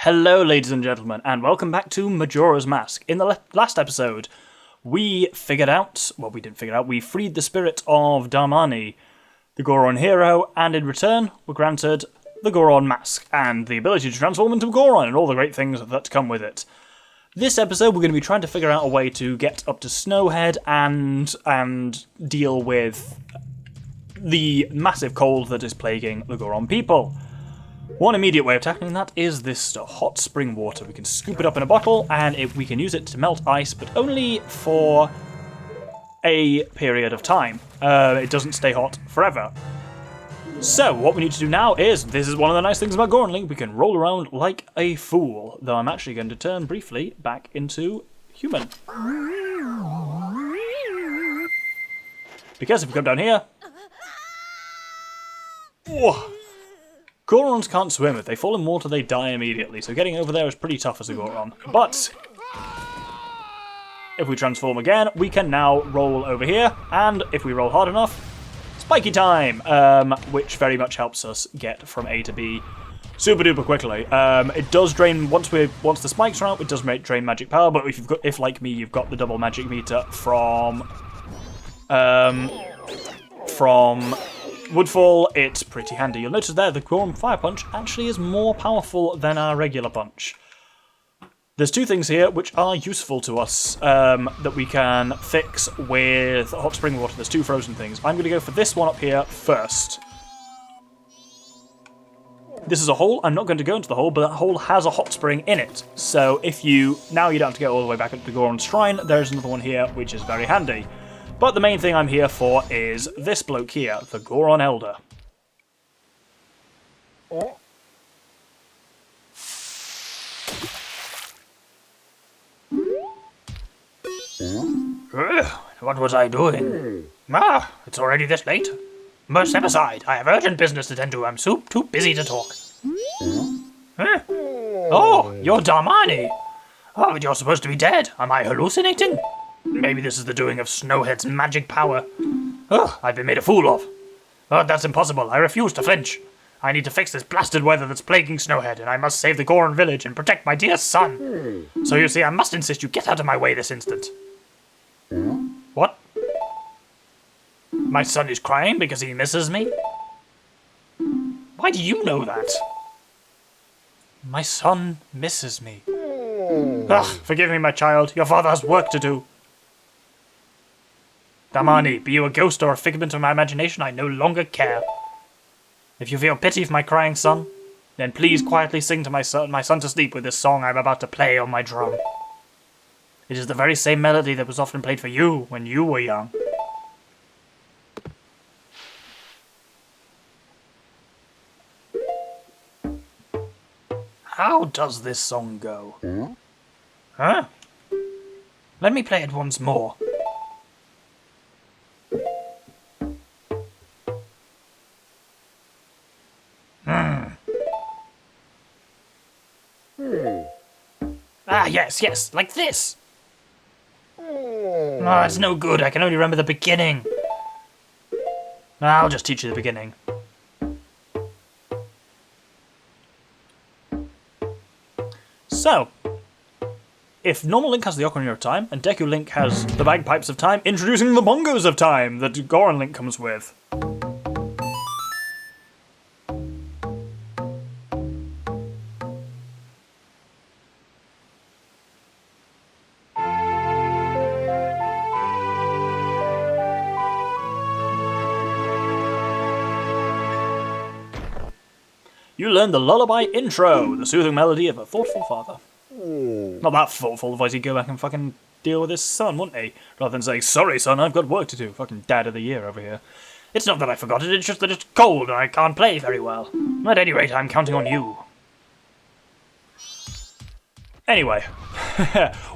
Hello, ladies and gentlemen, and welcome back to Majora's Mask. In the last episode, we freed the spirit of Damani, the Goron hero, and in return, were granted the Goron Mask, and the ability to transform into Goron, and all the great things that come with it. This episode, we're going to be trying to figure out a way to get up to Snowhead and deal with the massive cold that is plaguing the Goron people. One immediate way of tackling that is this hot spring water. We can scoop it up in a bottle, and we can use it to melt ice, but only for a period of time. It doesn't stay hot forever. So, what we need to do now is, this is one of the nice things about Goron Link, we can roll around like a fool, though I'm actually going to turn briefly back into human. Because if we come down here... Whoa. Gorons can't swim. If they fall in water, they die immediately, so getting over there is pretty tough as a Goron. But if we transform again, we can now roll over here, and if we roll hard enough, spiky time, which very much helps us get from A to B super duper quickly. It does drain, once the spikes are out, it does drain magic power, but if like me, you've got the double magic meter from Woodfall, it's pretty handy. You'll notice there the Goron Fire Punch actually is more powerful than our regular punch. There's two things here which are useful to us that we can fix with hot spring water. There's two frozen things. I'm going to go for this one up here first. This is a hole. I'm not going to go into the hole, but that hole has a hot spring in it. So now you don't have to go all the way back up to Goron's Shrine. There's another one here which is very handy. But the main thing I'm here for is this bloke here, the Goron Elder. Oh. What was I doing? It's already this late. Step aside. I have urgent business to tend to. I'm too busy to talk. Oh, you're Damani. Oh, but you're supposed to be dead. Am I hallucinating? Maybe this is the doing of Snowhead's magic power. I've been made a fool of. That's impossible. I refuse to flinch. I need to fix this blasted weather that's plaguing Snowhead, and I must save the Goron village and protect my dear son. So you see, I must insist you get out of my way this instant. What? My son is crying because he misses me? Why do you know that? My son misses me. Forgive me, my child. Your father has work to do. Damani, be you a ghost or a figment of my imagination, I no longer care. If you feel pity for my crying son, then please quietly sing to my son to sleep with this song I'm about to play on my drum. It is the very same melody that was often played for you when you were young. How does this song go? Huh? Let me play it once more. Yes, like this. It's no good. I can only remember the beginning. I'll just teach you the beginning. So, if normal Link has the Ocarina of Time, and Deku Link has the Bagpipes of Time, introducing the Bongos of Time that Goron Link comes with. You learn the Lullaby intro, the soothing melody of a thoughtful father. Not that thoughtful, otherwise he'd go back and fucking deal with his son, wouldn't he? Rather than saying, sorry son, I've got work to do. Fucking dad of the year over here. It's not that I forgot it, it's just that it's cold and I can't play very well. At any rate, I'm counting on you. Anyway,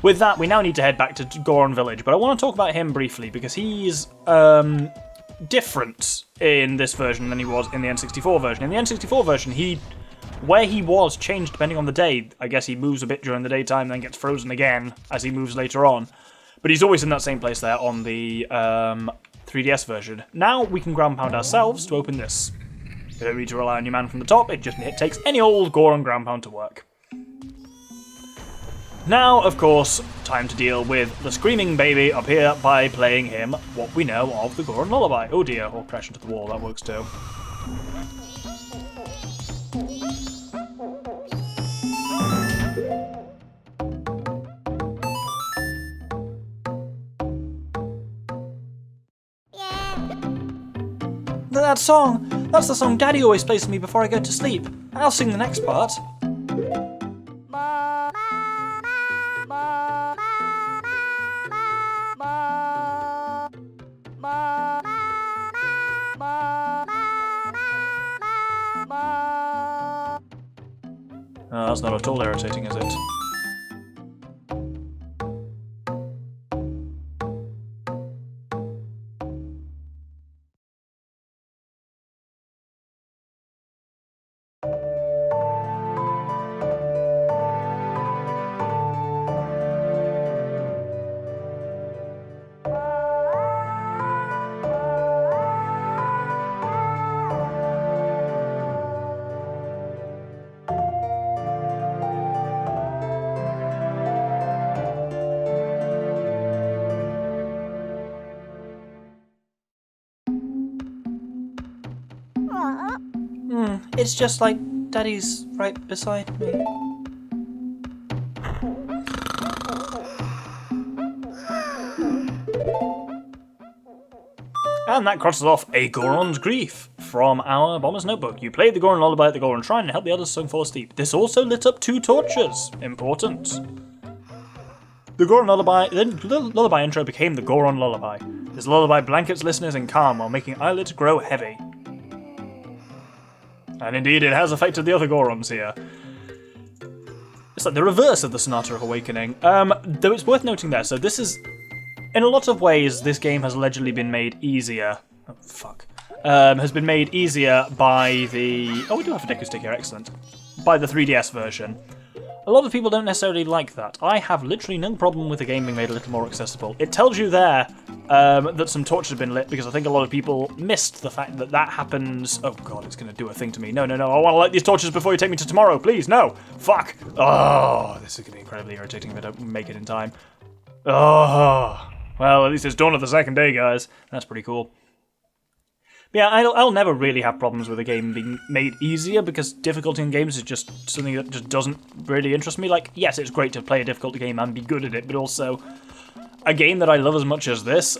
with that, we now need to head back to Goron Village, but I want to talk about him briefly, because he's, different in this version than he was in the N64 version. In the N64 version, where he was changed depending on the day. I guess he moves a bit during the daytime, then gets frozen again as he moves later on. But he's always in that same place there on the 3DS version. Now we can ground pound ourselves to open this. You don't need to rely on your man from the top, it takes any old Goron ground pound to work. Now, of course, time to deal with the screaming baby up here by playing him what we know of the Goron Lullaby. Oh dear, or crash into the wall, that works too. That song! That's the song Daddy always plays for me before I go to sleep. I'll sing the next part. Oh, that's not at all irritating, is it? It's just like Daddy's right beside me. And that crosses off a Goron's Grief from our Bomber's Notebook. You played the Goron Lullaby at the Goron Shrine and helped the others sing fall asleep. This also lit up 2 torches. Important. The Goron Lullaby, the lullaby intro became the Goron Lullaby. This lullaby blankets listeners in calm while making eyelids grow heavy. And indeed, it has affected the other Gorons here. It's like the reverse of the Sonata of Awakening. Though it's worth noting there, so this is... In a lot of ways, this game has allegedly been made easier... Oh, fuck. Has been made easier by the... Oh, we do have a Deku Stick here, excellent. By the 3DS version. A lot of people don't necessarily like that. I have literally no problem with the game being made a little more accessible. It tells you there that some torches have been lit, because I think a lot of people missed the fact that that happens... Oh god, it's going to do a thing to me. No, no, no, I want to light these torches before you take me to tomorrow, please, no! Fuck! Oh, this is going to be incredibly irritating if I don't make it in time. Oh, well, at least it's dawn of the second day, guys. That's pretty cool. But yeah, I'll never really have problems with a game being made easier, because difficulty in games is just something that just doesn't really interest me. Like, yes, it's great to play a difficult game and be good at it, but also a game that I love as much as this,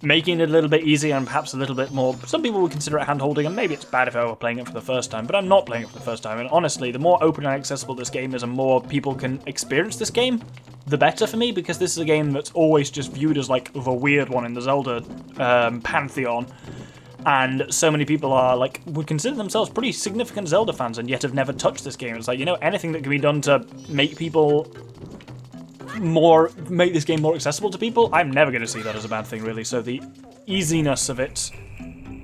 making it a little bit easier and perhaps a little bit more... Some people would consider it hand-holding, and maybe it's bad if I were playing it for the first time, but I'm not playing it for the first time, and honestly, the more open and accessible this game is and more people can experience this game, the better for me, because this is a game that's always just viewed as, like, the weird one in the Zelda pantheon, and so many people are, like, would consider themselves pretty significant Zelda fans and yet have never touched this game. It's like, you know, anything that can be done to make people... make this game more accessible to people, I'm never going to see that as a bad thing, really. So the easiness of it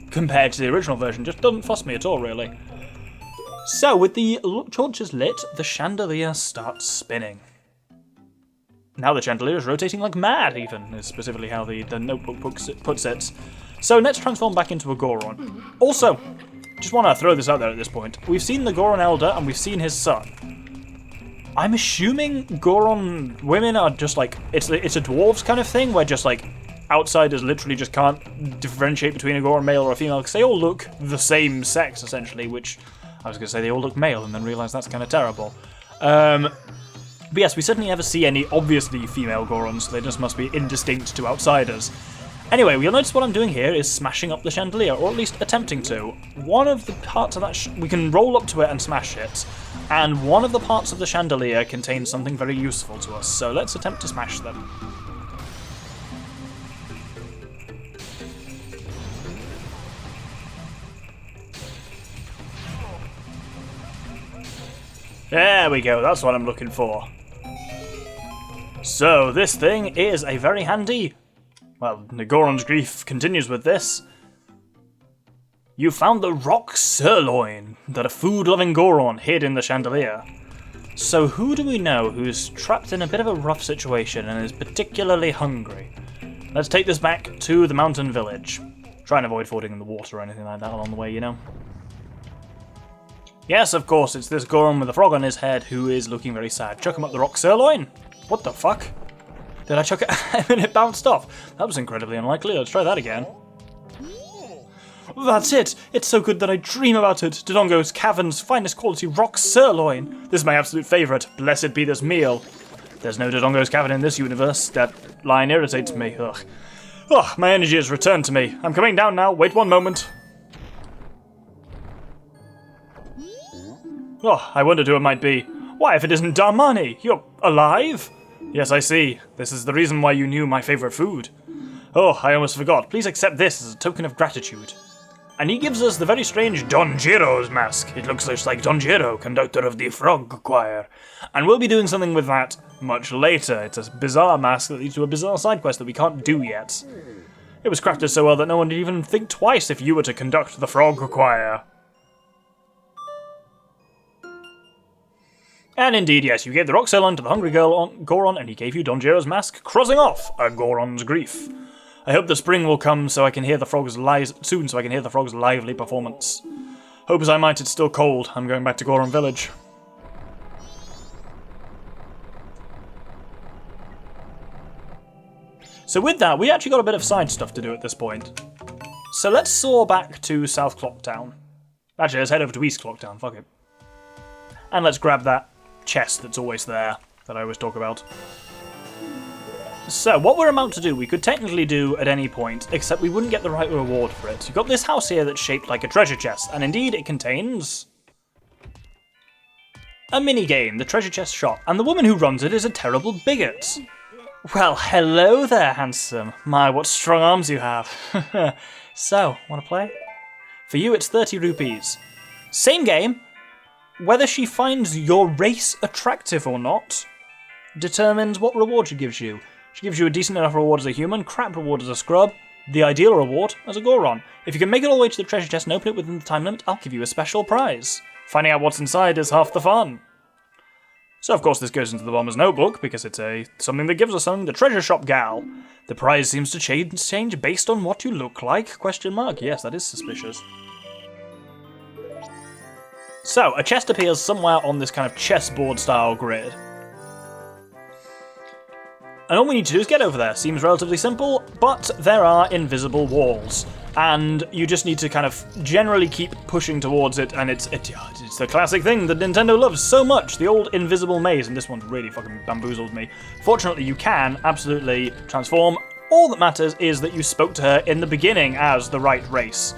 compared to the original version just doesn't fuss me at all, really. So with the torches lit, the chandelier starts spinning. Now the chandelier is rotating like mad, even, is specifically how the notebook puts it. So let's transform back into a Goron. Also, just want to throw this out there at this point. We've seen the Goron Elder and we've seen his son. I'm assuming Goron women are just like, it's a dwarves kind of thing, where just like outsiders literally just can't differentiate between a Goron male or a female, because they all look the same sex, essentially, which I was going to say they all look male and then realise that's kind of terrible. But yes, we certainly never see any obviously female Gorons, so they just must be indistinct to outsiders. Anyway, you'll notice what I'm doing here is smashing up the chandelier, or at least attempting to. One of the parts of that, we can roll up to it and smash it, and one of the parts of the chandelier contains something very useful to us, so let's attempt to smash them. There we go, that's what I'm looking for. So, this thing is a very handy... Well, Goron's Grief continues with this. You found the rock sirloin that a food-loving Goron hid in the chandelier. So who do we know who's trapped in a bit of a rough situation and is particularly hungry? Let's take this back to the mountain village. Try and avoid falling in the water or anything like that along the way, you know. Yes, of course, it's this Goron with a frog on his head who is looking very sad. Chuck him up the rock, sirloin. What the fuck? Did I chuck it and it bounced off? That was incredibly unlikely. Let's try that again. That's it! It's so good that I dream about it. Dodongo's Cavern's finest quality rock sirloin. This is my absolute favourite. Blessed be this meal. There's no Dodongo's Cavern in this universe. That line irritates me. Ugh. Ugh, my energy has returned to me. I'm coming down now. Wait one moment. Oh, I wondered who it might be. Why, if it isn't Darmani? You're alive? Yes, I see. This is the reason why you knew my favourite food. Oh, I almost forgot. Please accept this as a token of gratitude. And he gives us the very strange Don Giro's mask. It looks just like Don Giro, conductor of the Frog Choir. And we'll be doing something with that much later. It's a bizarre mask that leads to a bizarre side quest that we can't do yet. It was crafted so well that no one would even think twice if you were to conduct the Frog Choir. And indeed, yes, you gave the rock sirloin to the hungry girl on Goron, and he gave you Don Giro's mask, crossing off a Goron's grief. I hope the spring will come so I can hear the frog's lively performance. Hope as I might, it's still cold. I'm going back to Goron Village. So with that, we actually got a bit of side stuff to do at this point. So let's soar back to South Clocktown. Actually, let's head over to East Clocktown, fuck it. And let's grab that chest that's always there, that I always talk about. So, what we're about to do, we could technically do at any point, except we wouldn't get the right reward for it. You've got this house here that's shaped like a treasure chest, and indeed it contains a mini-game, the treasure chest shop, and the woman who runs it is a terrible bigot. Well, hello there, handsome. My, what strong arms you have. So, wanna play? For you, it's 30 rupees. Same game. Whether she finds your race attractive or not determines what reward she gives you. She gives you a decent enough reward as a human, crap reward as a scrub, the ideal reward as a Goron. If you can make it all the way to the treasure chest and open it within the time limit, I'll give you a special prize. Finding out what's inside is half the fun. So of course this goes into the bomber's notebook, because it's something that gives us something, the treasure shop gal. The prize seems to change based on what you look like, question mark. Yes, that is suspicious. So, a chest appears somewhere on this kind of chessboard style grid. And all we need to do is get over there. Seems relatively simple, but there are invisible walls. And you just need to kind of generally keep pushing towards it, and it's the classic thing that Nintendo loves so much, the old invisible maze, and this one really fucking bamboozled me. Fortunately, you can absolutely transform. All that matters is that you spoke to her in the beginning as the right race.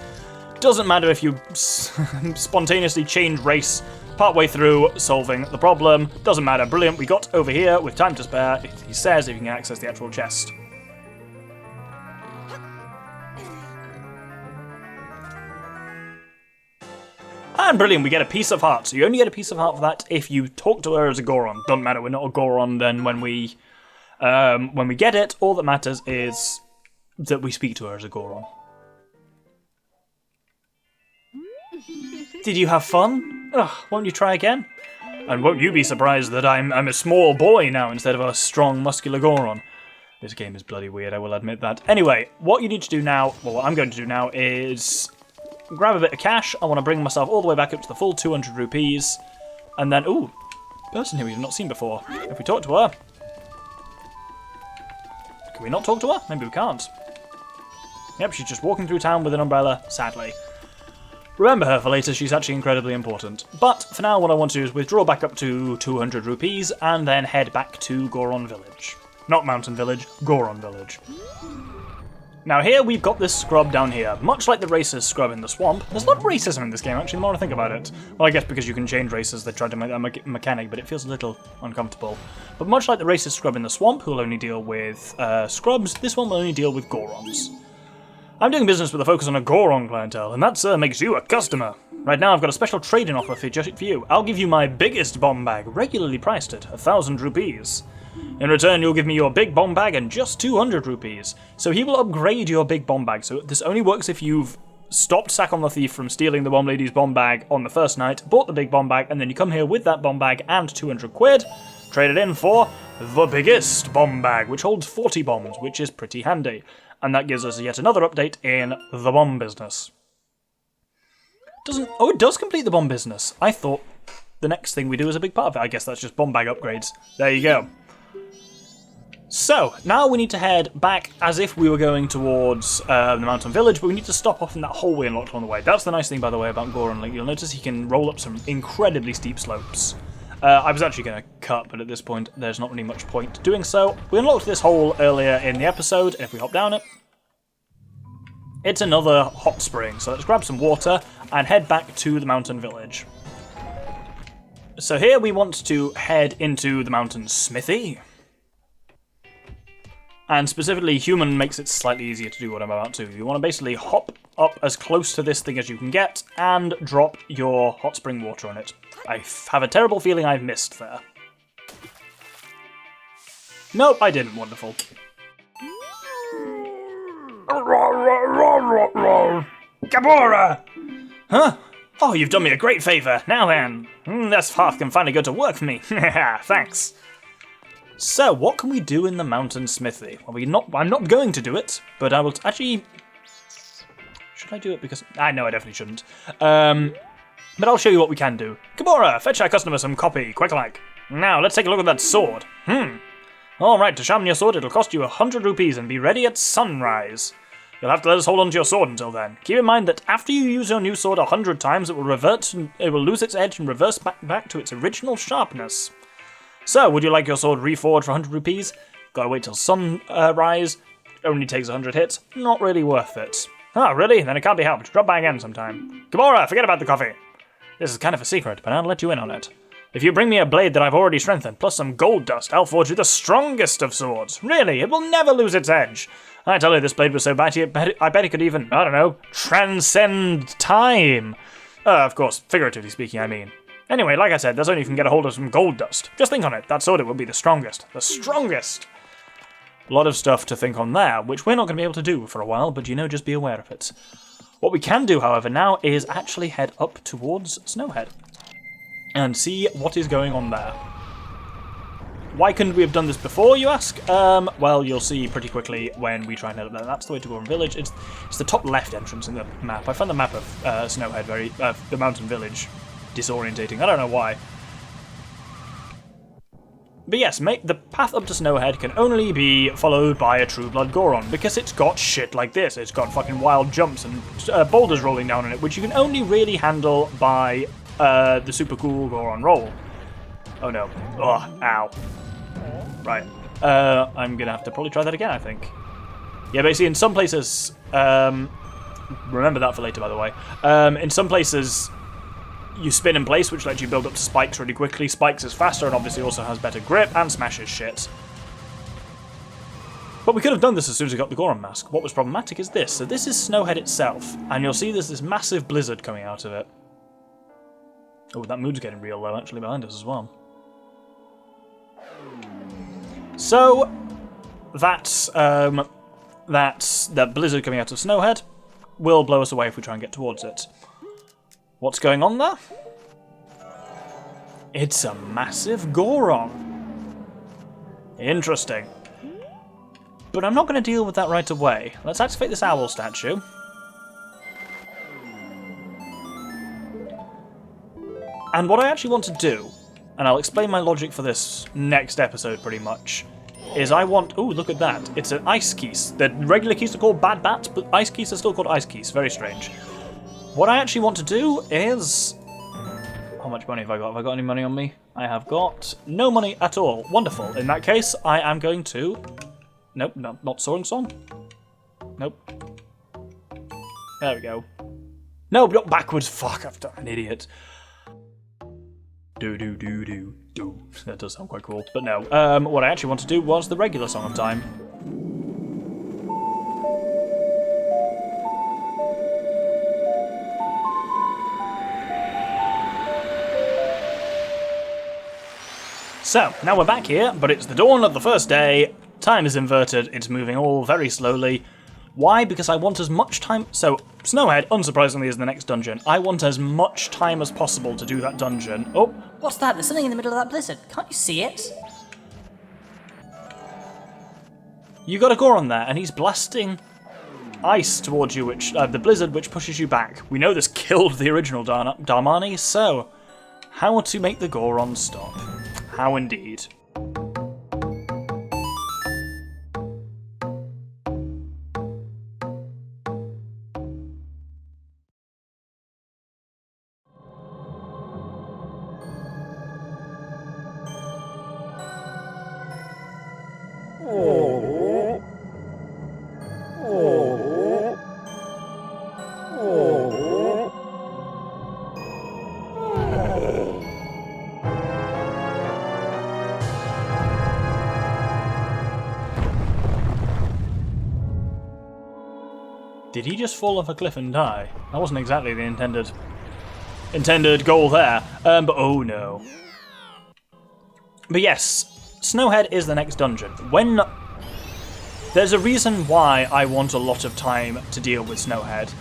Doesn't matter if you spontaneously change race partway through solving the problem. Doesn't matter. Brilliant. We got over here with time to spare. He says if you can access the actual chest. And brilliant, we get a piece of heart. So you only get a piece of heart for that if you talk to her as a Goron. Doesn't matter, we're not a Goron then when we get it. All that matters is that we speak to her as a Goron. Did you have fun? Ugh, won't you try again? And won't you be surprised that I'm a small boy now instead of a strong, muscular Goron? This game is bloody weird, I will admit that. Anyway, what you need to do now, well, what I'm going to do now is grab a bit of cash. I want to bring myself all the way back up to the full 200 rupees. And then, ooh, person who we've not seen before. If we talk to her... Can we not talk to her? Maybe we can't. Yep, she's just walking through town with an umbrella, sadly. Remember her for later, she's actually incredibly important. But for now, what I want to do is withdraw back up to 200 rupees and then head back to Goron Village. Not Mountain Village, Goron Village. Now here we've got this scrub down here. Much like the racist scrub in the swamp, there's a lot of racism in this game actually, the more I think about it. Well, I guess because you can change races, they tried to make that a mechanic, but it feels a little uncomfortable. But much like the racist scrub in the swamp, who will only deal with scrubs, this one will only deal with Gorons. I'm doing business with a focus on a Goron clientele, and that, sir, makes you a customer. Right now I've got a special trade-in offer for you. I'll give you my biggest bomb bag, regularly priced at 1,000 rupees. In return, you'll give me your big bomb bag and just 200 rupees. So he will upgrade your big bomb bag. So this only works if you've stopped Sakon the Thief from stealing the bomb lady's bomb bag on the first night, bought the big bomb bag, and then you come here with that bomb bag and 200 quid, trade it in for the biggest bomb bag, which holds 40 bombs, which is pretty handy. And that gives us yet another update in the bomb business. Doesn't... Oh, it does complete the bomb business. I thought the next thing we do is a big part of it. I guess that's just bomb bag upgrades. There you go. So, now we need to head back as if we were going towards the mountain village, but we need to stop off in that hole we unlocked on the way. That's the nice thing, by the way, about Goron. Like, you'll notice he can roll up some incredibly steep slopes. I was actually going to cut, but at this point, there's not really much point doing so. We unlocked this hole earlier in the episode, and if we hop down it, it's another hot spring. So let's grab some water and head back to the mountain village. So here we want to head into the Mountain Smithy. And specifically, human makes it slightly easier to do what I'm about to. You want to basically hop up as close to this thing as you can get and drop your hot spring water on it. I have a terrible feeling I've missed there. Nope, I didn't. Wonderful. Gamora! Huh? Oh, you've done me a great favour. Now then, this path can finally go to work for me. Thanks. So, what can we do in the Mountain Smithy? Well, I'm not going to do it, but I will actually... Should I do it? Because... I know I definitely shouldn't. But I'll show you what we can do. Gamora, fetch our customer some copy, quick-like. Now, let's take a look at that sword. Alright, to sharpen your sword, it'll cost you 100 rupees and be ready at sunrise. You'll have to let us hold on to your sword until then. Keep in mind that after you use your new sword 100 times, it will lose its edge and reverse back to its original sharpness. So, would you like your sword reforged for 100 rupees? Gotta wait till sunrise. Only takes 100 hits. Not really worth it. Oh, really? Then it can't be helped. Drop by again sometime. Gamora, forget about the coffee. This is kind of a secret, but I'll let you in on it. If you bring me a blade that I've already strengthened, plus some gold dust, I'll forge you the strongest of swords. Really, it will never lose its edge. I tell you, this blade was so mighty, I bet it could even, I don't know, transcend time. Of course, figuratively speaking, I mean. Anyway, like I said, there's only if you can get a hold of some gold dust. Just think on it, that sword it will be the strongest. The strongest! A lot of stuff to think on there, which we're not going to be able to do for a while, but just be aware of it. What we can do, however, now is actually head up towards Snowhead and see what is going on there. Why couldn't we have done this before, you ask? Well, you'll see pretty quickly when we try and head up there. That's the way to Goron Village. It's the top left entrance in the map. I found the map of Snowhead the mountain village disorientating. I don't know why. But yes, the path up to Snowhead can only be followed by a true blood Goron, because it's got shit like this. It's got fucking wild jumps and boulders rolling down on it, which you can only really handle by the super cool Goron roll. Oh no. Oh, ow. Right. I'm gonna have to probably try that again, I think. Yeah, basically in some places, remember that for later, by the way. In some places, you spin in place, which lets you build up to spikes really quickly. Spikes is faster and obviously also has better grip and smashes shit. But we could have done this as soon as we got the Goron mask. What was problematic is this. So this is Snowhead itself, and you'll see there's this massive blizzard coming out of it. Oh, that mood's getting real low actually behind us as well. So that's the blizzard coming out of Snowhead will blow us away if we try and get towards it. What's going on there? It's a massive Goron. Interesting. But I'm not going to deal with that right away. Let's activate this owl statue. And what I actually want to do, and I'll explain my logic for this next episode pretty much, is I want... Oh, look at that. It's an ice keys. The regular keys are called bad bats, but ice keys are still called ice keys. Very strange. What I actually want to do is... How much money have I got? Have I got any money on me? I have got no money at all. Wonderful. In that case, I am going to... Nope, not Soaring Song. Nope. There we go. No, not backwards. Fuck, I'm an idiot. Do. That does sound quite cool. But no, what I actually want to do was the regular Song of Time. So, now we're back here, but it's the dawn of the first day. Time is inverted. It's moving all very slowly. Why? Because I want as much time... So, Snowhead, unsurprisingly, is the next dungeon. I want as much time as possible to do that dungeon. Oh. What's that? There's something in the middle of that blizzard. Can't you see it? You got a Goron there, and he's blasting ice towards you, which the blizzard, which pushes you back. We know this killed the original Darmani, so how to make the Goron stop? How indeed. Did he just fall off a cliff and die? That wasn't exactly the intended goal there. But oh no. But yes, Snowhead is the next dungeon. There's a reason why I want a lot of time to deal with Snowhead.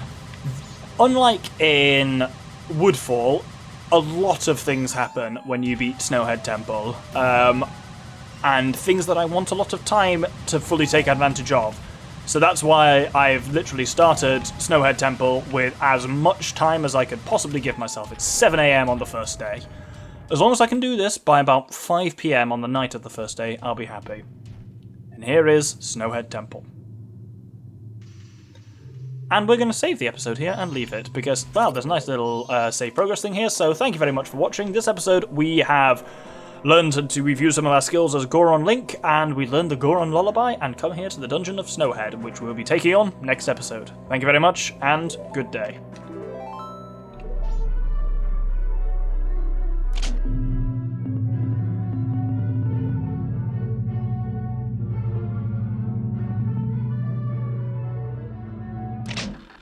Unlike in Woodfall, a lot of things happen when you beat Snowhead Temple. And things that I want a lot of time to fully take advantage of. So that's why I've literally started Snowhead Temple with as much time as I could possibly give myself. It's 7 AM on the first day. As long as I can do this by about 5 PM on the night of the first day, I'll be happy. And here is Snowhead Temple. And we're going to save the episode here and leave it because, well, there's a nice little save progress thing here. So thank you very much for watching. This episode we have learned to review some of our skills as Goron Link, and we learned the Goron Lullaby and come here to the Dungeon of Snowhead, which we'll be taking on next episode. Thank you very much, and good day.